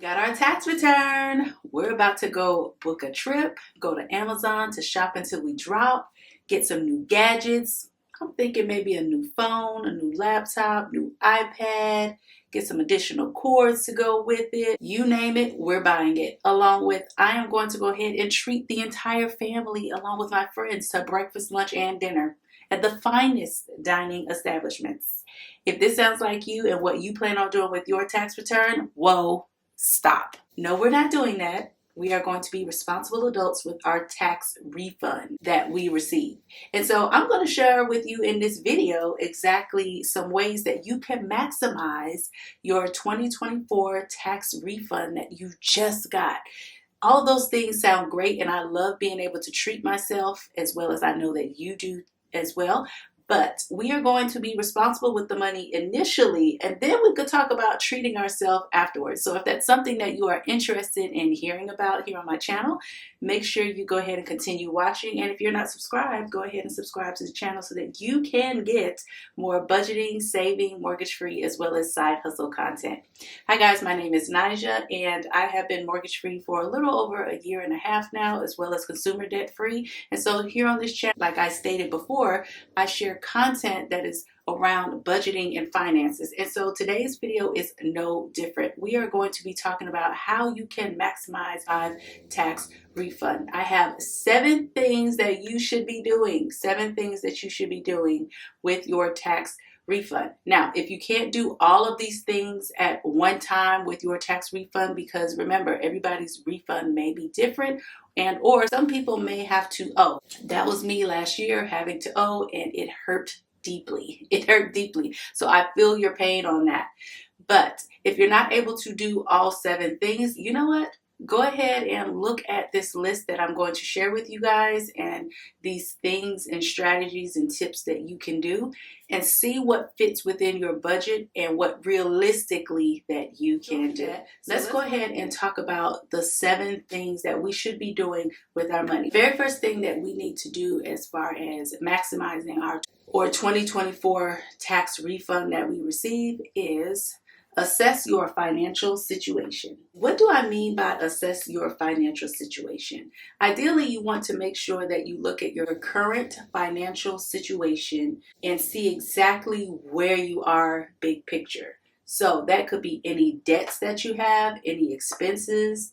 Got our tax return. We're about to go book a trip, go to Amazon to shop until we drop, get some new gadgets. I'm thinking maybe a new phone, a new laptop, new iPad, get some additional cords to go with it. You name it, we're buying it. Along with, I am going to go ahead and treat the entire family along with my friends to breakfast, lunch, and dinner at the finest dining establishments. If this sounds like you and what you plan on doing with your tax return, whoa. Stop. No, we're not doing that. We are going to be responsible adults with our tax refund that we receive. And so I'm going to share with you in this video exactly some ways that you can maximize your 2024 tax refund that you just got. All of those things sound great, and I love being able to treat myself as well as I know that you do as well. But we are going to be responsible with the money initially, and then we could talk about treating ourselves afterwards. So if that's something that you are interested in hearing about here on my channel, make sure you go ahead and continue watching. And if you're not subscribed, go ahead and subscribe to the channel so that you can get more budgeting, saving, mortgage-free, as well as side hustle content. Hi guys, my name is Nija, and I have been mortgage-free for a little over a year and a half now, as well as consumer debt-free. And so here on this channel, like I stated before, I share content that is around budgeting and finances. And so today's video is no different. We are going to be talking about how you can maximize a tax refund. I have 7 things that you should be doing, 7 things that you should be doing with your tax refund. Now, if you can't do all of these things at one time with your tax refund, because remember, everybody's refund may be different, and or some people may have to owe. That was me last year, having to owe, and it hurt deeply. It hurt deeply. So I feel your pain on that. But if you're not able to do all 7 things, you know what? Go ahead and look at this list that I'm going to share with you guys, and these things and strategies and tips that you can do, and see what fits within your budget and what realistically that you can do. Let's go ahead and talk about the 7 things that we should be doing with our money. Very first thing that we need to do as far as maximizing our 2024 tax refund that we receive is assess your financial situation. What do I mean by assess your financial situation? Ideally, you want to make sure that you look at your current financial situation and see exactly where you are big picture. So that could be any debts that you have, any expenses,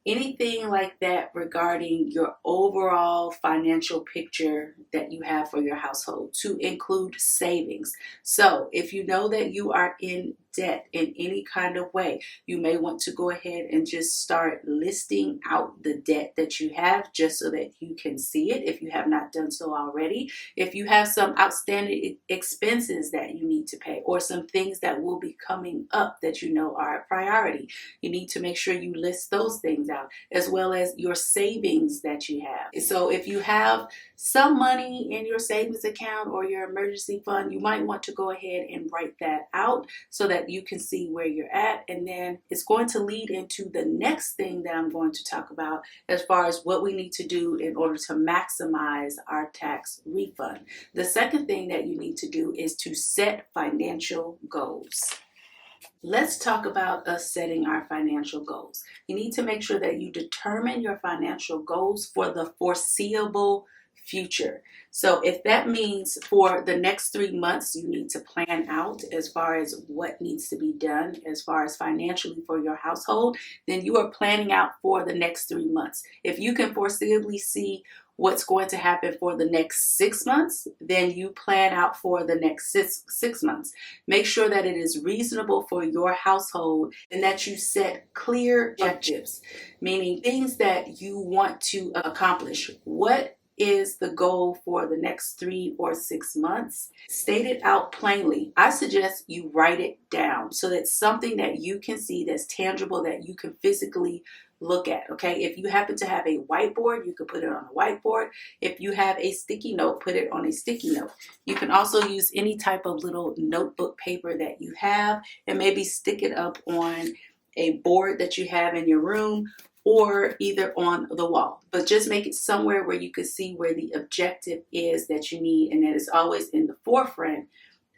anything like that regarding your overall financial picture that you have for your household, to include savings. So if you know that you are in debt in any kind of way, you may want to go ahead and just start listing out the debt that you have, just so that you can see it if you have not done so already. If you have some outstanding expenses that you need to pay, or some things that will be coming up that you know are a priority, you need to make sure you list those things out, as well as your savings that you have. So if you have some money in your savings account or your emergency fund, you might want to go ahead and write that out so that you can see where you're at. And then it's going to lead into the next thing that I'm going to talk about as far as what we need to do in order to maximize our tax refund. The second thing that you need to do is to set financial goals. Let's talk about us setting our financial goals. You need to make sure that you determine your financial goals for the foreseeable future. So if that means for the next 3 months, you need to plan out as far as what needs to be done as far as financially for your household, then you are planning out for the next 3 months. If you can foreseeably see what's going to happen for the next 6 months, then you plan out for the next six months. Make sure that it is reasonable for your household and that you set clear objectives, meaning things that you want to accomplish. What is the goal for the next 3 or 6 months? State it out plainly. I suggest you write it down so that's something that you can see, that's tangible, that you can physically look at. Okay, if you happen to have a whiteboard, you can put it on a whiteboard. If you have a sticky note, put it on a sticky note. You can also use any type of little notebook paper that you have, and maybe stick it up on a board that you have in your room, or either on the wall. But just make it somewhere where you can see where the objective is that you need, and that is always in the forefront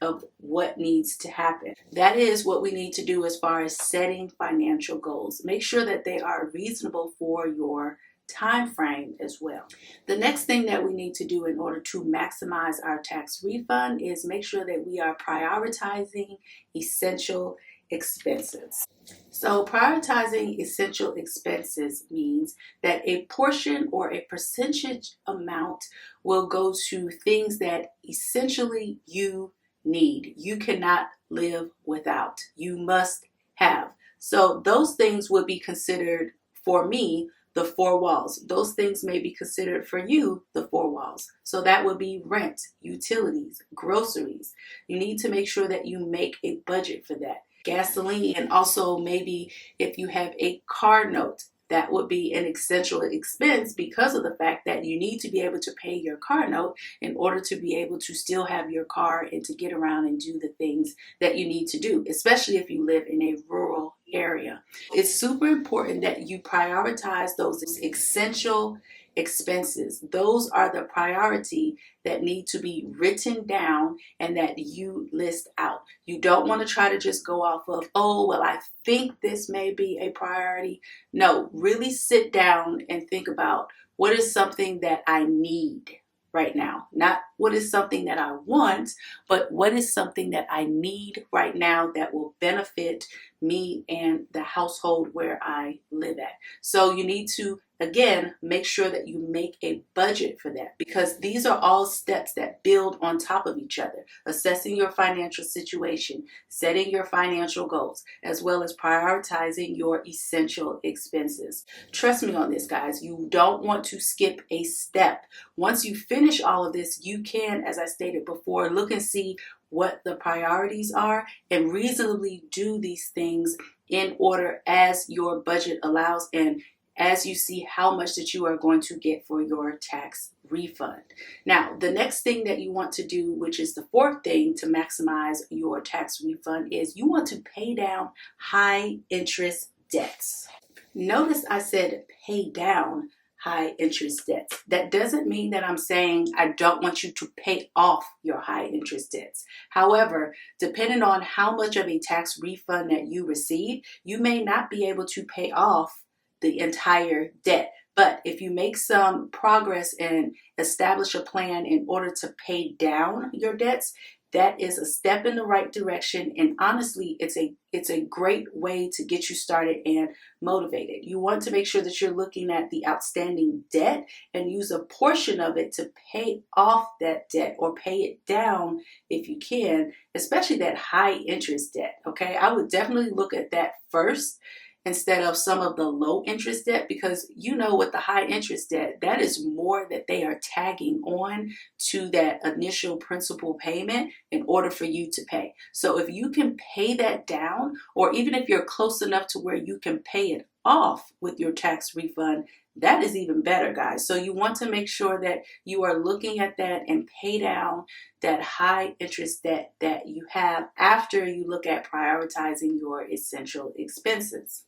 of what needs to happen. That is what we need to do as far as setting financial goals. Make sure that they are reasonable for your time frame as well. The next thing that we need to do in order to maximize our tax refund is make sure that we are prioritizing essential expenses. So prioritizing essential expenses means that a portion or a percentage amount will go to things that essentially you need. You cannot live without. You must have. So those things would be considered, for me, the four walls. Those things may be considered for you the four walls. So that would be rent, utilities, groceries. You need to make sure that you make a budget for that. Gasoline, and also maybe if you have a car note, that would be an essential expense because of the fact that you need to be able to pay your car note in order to be able to still have your car and to get around and do the things that you need to do, especially if you live in a rural area. It's super important that you prioritize those essential expenses. Those are the priority that need to be written down and that you list out. You don't want to try to just go off of, oh, well, I think this may be a priority. No, really sit down and think about what is something that I need right now. Not what is something that I want, but what is something that I need right now that will benefit me and the household where I live at. So you need to, again, make sure that you make a budget for that, because these are all steps that build on top of each other. Assessing your financial situation, setting your financial goals, as well as prioritizing your essential expenses. Trust me on this, guys. You don't want to skip a step. Once you finish all of this, you can, as I stated before, look and see what the priorities are and reasonably do these things in order as your budget allows and as you see how much that you are going to get for your tax refund. Now, the next thing that you want to do, which is the fourth thing to maximize your tax refund, is you want to pay down high interest debts. Notice I said pay down high interest debts. That doesn't mean that I'm saying I don't want you to pay off your high interest debts. However, depending on how much of a tax refund that you receive, you may not be able to pay off the entire debt. But if you make some progress and establish a plan in order to pay down your debts, that is a step in the right direction, and honestly, it's a great way to get you started and motivated. You want to make sure that you're looking at the outstanding debt and use a portion of it to pay off that debt or pay it down if you can, especially that high interest debt, okay? I would definitely look at that first instead of some of the low interest debt, because you know with the high interest debt, that is more that they are tagging on to that initial principal payment in order for you to pay. So if you can pay that down, or even if you're close enough to where you can pay it off with your tax refund, that is even better, guys. So you want to make sure that you are looking at that and pay down that high interest debt that you have after you look at prioritizing your essential expenses.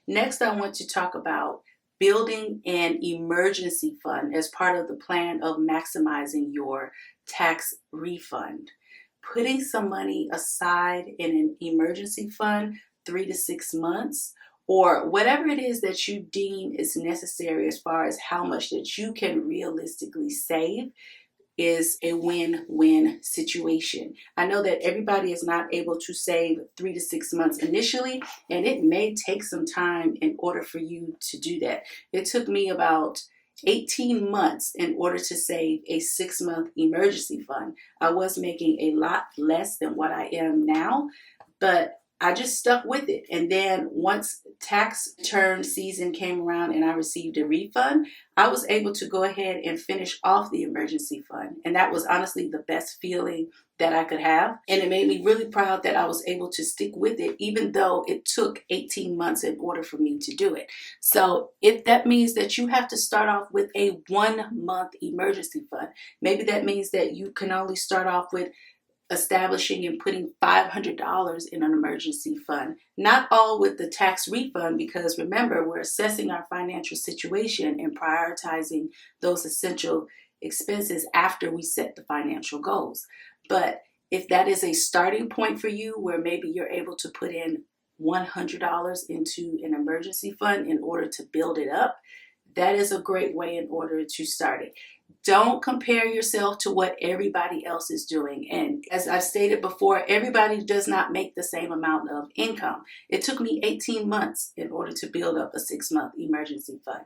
Next, I want to talk about building an emergency fund as part of the plan of maximizing your tax refund. Putting some money aside in an emergency fund, 3 to 6 months, or whatever it is that you deem is necessary as far as how much that you can realistically save, is a win-win situation. I know that everybody is not able to save 3 to 6 months initially, and it may take some time in order for you to do that. It took me about 18 months in order to save a 6-month emergency fund. I was making a lot less than what I am now, but I just stuck with it. And then once tax return season came around and I received a refund, I was able to go ahead and finish off the emergency fund. And that was honestly the best feeling that I could have. And it made me really proud that I was able to stick with it, even though it took 18 months in order for me to do it. So if that means that you have to start off with a 1-month emergency fund, maybe that means that you can only start off with establishing and putting $500 in an emergency fund. Not all with the tax refund, because remember, we're assessing our financial situation and prioritizing those essential expenses after we set the financial goals. But if that is a starting point for you where maybe you're able to put in $100 into an emergency fund in order to build it up, that is a great way in order to start it. Don't compare yourself to what everybody else is doing. And as I've stated before, everybody does not make the same amount of income. It took me 18 months in order to build up a 6-month emergency fund.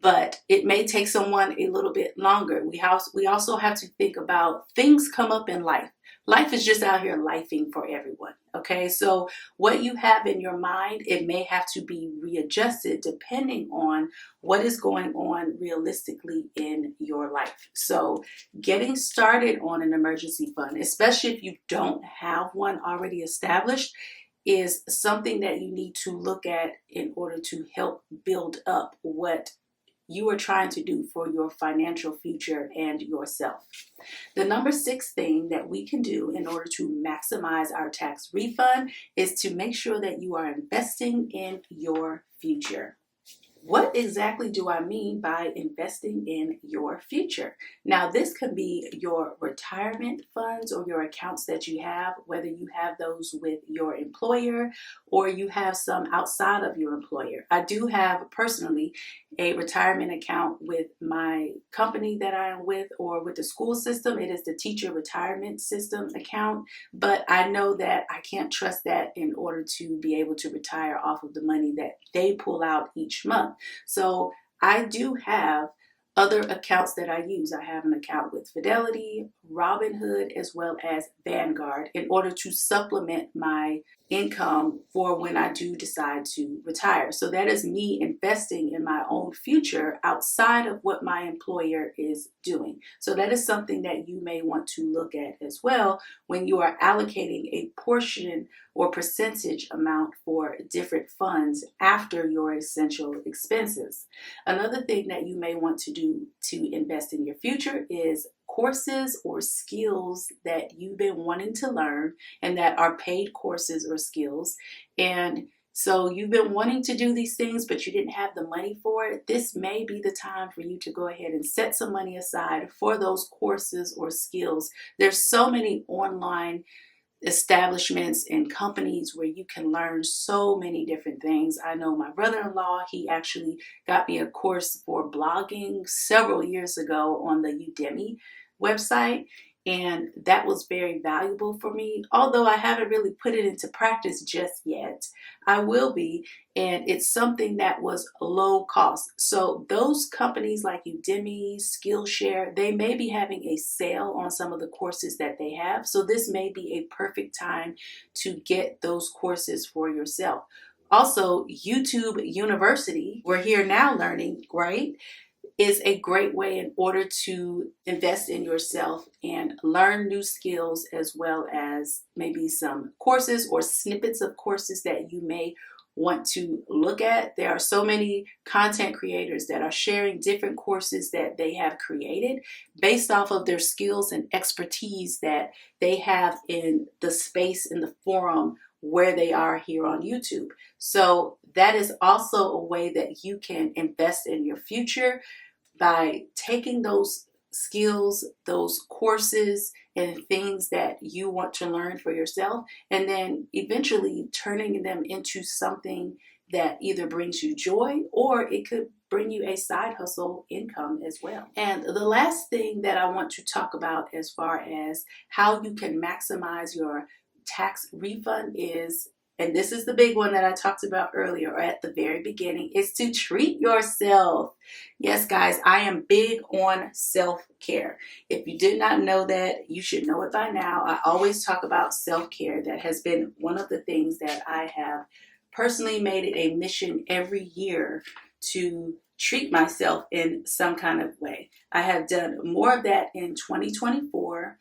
But it may take someone a little bit longer. We also have to think about things come up in life. Life is just out here lifing for everyone, okay? So what you have in your mind, it may have to be readjusted depending on what is going on realistically in your life. So getting started on an emergency fund, especially if you don't have one already established, is something that you need to look at in order to help build up what you are trying to do for your financial future and yourself. The number 6 thing that we can do in order to maximize our tax refund is to make sure that you are investing in your future. What exactly do I mean by investing in your future? Now, this could be your retirement funds or your accounts that you have, whether you have those with your employer or you have some outside of your employer. I do have personally a retirement account with my company that I am with or with the school system. It is the teacher retirement system account, but I know that I can't trust that in order to be able to retire off of the money that they pull out each month. So I do have other accounts that I use. I have an account with Fidelity, Robinhood, as well as Vanguard in order to supplement my income for when I do decide to retire. So that is me investing in my own future outside of what my employer is doing. So that is something that you may want to look at as well when you are allocating a portion or percentage amount for different funds after your essential expenses. Another thing that you may want to do to invest in your future is courses or skills that you've been wanting to learn and that are paid courses or skills. And so you've been wanting to do these things, but you didn't have the money for it. This may be the time for you to go ahead and set some money aside for those courses or skills. There's so many online establishments and companies where you can learn so many different things. I know my brother-in-law, he actually got me a course for blogging several years ago on the Udemy website, and that was very valuable for me. Although I haven't really put it into practice just yet, I will be, and it's something that was low cost. So those companies like Udemy, Skillshare, they may be having a sale on some of the courses that they have. So this may be a perfect time to get those courses for yourself. Also, YouTube University, we're here now learning, right? Is a great way in order to invest in yourself and learn new skills, as well as maybe some courses or snippets of courses that you may want to look at. There are so many content creators that are sharing different courses that they have created based off of their skills and expertise that they have in the space, in the forum where they are here on YouTube. So that is also a way that you can invest in your future by taking those skills, those courses, and things that you want to learn for yourself, and then eventually turning them into something that either brings you joy or it could bring you a side hustle income as well. And the last thing that I want to talk about as far as how you can maximize your tax refund is, and this is the big one that I talked about earlier or at the very beginning, is to treat yourself. Yes, guys, I am big on self-care. If you did not know that, you should know it by now. I always talk about self-care. That has been one of the things that I have personally made it a mission every year to treat myself in some kind of way. I have done more of that in 2024.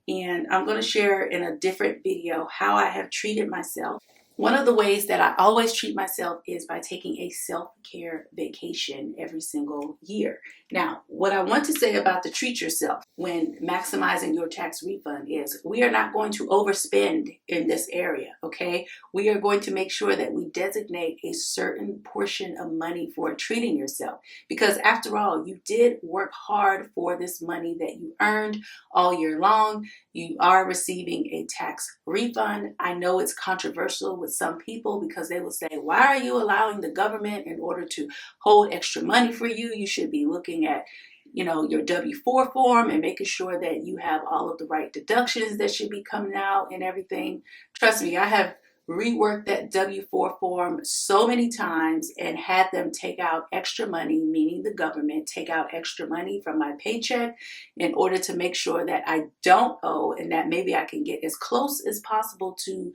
And I'm going to share in a different video how I have treated myself. One of the ways that I always treat myself is by taking a self-care vacation every single year. Now, what I want to say about the treat yourself when maximizing your tax refund is we are not going to overspend in this area, okay? We are going to make sure that we designate a certain portion of money for treating yourself, because after all, you did work hard for this money that you earned all year long. you are receiving a tax refund. I know it's controversial with some people because they will say, why are you allowing the government in order to hold extra money for you? You should be looking at, your W-4 form and making sure that you have all of the right deductions that should be coming out and everything. Trust me, I have reworked that W-4 form so many times and had them take out extra money, meaning the government take out extra money from my paycheck in order to make sure that I don't owe and that maybe I can get as close as possible to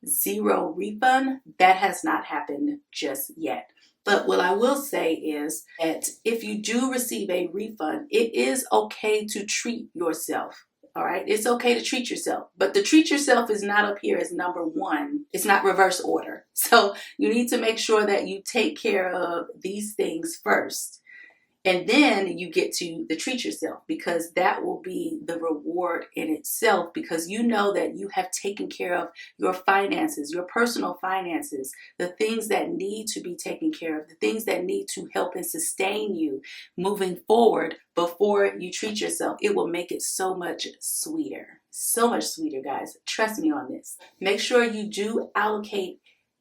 zero refund. That has not happened just yet. But what I will say is that if you do receive a refund, it is okay to treat yourself. All right, it's okay to treat yourself, but the treat yourself is not up here as number one. It's not reverse order. So you need to make sure that you take care of these things first. And then you get to the treat yourself, because that will be the reward in itself, because you know that you have taken care of your finances, your personal finances, the things that need to be taken care of, the things that need to help and sustain you moving forward before you treat yourself. It will make it so much sweeter. So much sweeter, guys. Trust me on this. Make sure you do allocate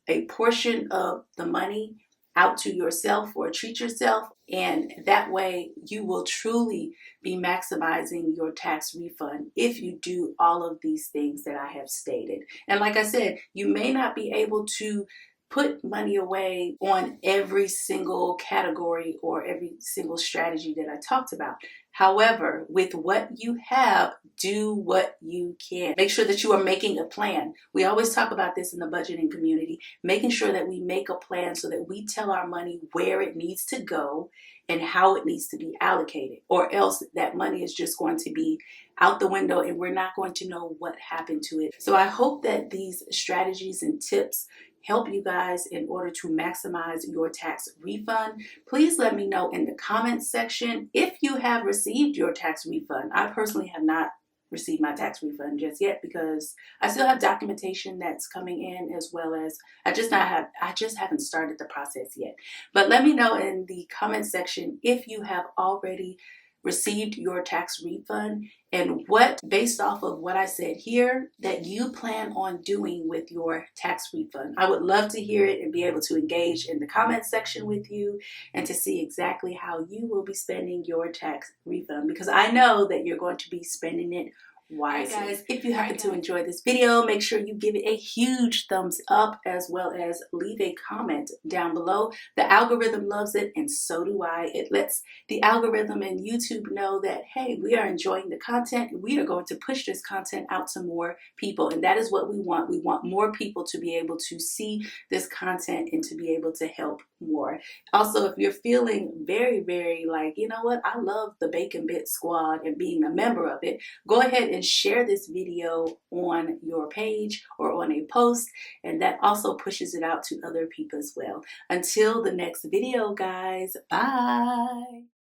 a portion of the money out to yourself or treat yourself, and that way you will truly be maximizing your tax refund if you do all of these things that I have stated. And like I said, you may not be able to put money away on every single category or every single strategy that I talked about. However, with what you have, do what you can. Make sure that you are making a plan. We always talk about this in the budgeting community, making sure that we make a plan so that we tell our money where it needs to go and how it needs to be allocated, or else that money is just going to be out the window and we're not going to know what happened to it. So I hope that these strategies and tips help you guys in order to maximize your tax refund. Please let me know in the comments section if you have received your tax refund. I personally have not received my tax refund just yet because I still have documentation that's coming in, as well as I just haven't started the process yet. But let me know in the comment section if you have already received your tax refund and what, based off of what I said here, that you plan on doing with your tax refund. I would love to hear it and be able to engage in the comment section with you and to see exactly how you will be spending your tax refund, because I know that you're going to be spending it wisely. Guys, if you happen to enjoy this video, make sure you give it a huge thumbs up, as well as leave a comment down below. The algorithm loves it, and so do I. It lets the algorithm and YouTube know that, hey, we are enjoying the content. We are going to push this content out to more people, and that is what we want. We want more people to be able to see this content and to be able to help more. Also, if you're feeling very, very like, you know what, I love the Bacon Bit Squad and being a member of it, go ahead and share this video on your page or on a post, and that also pushes it out to other people as well. Until the next video, guys, bye.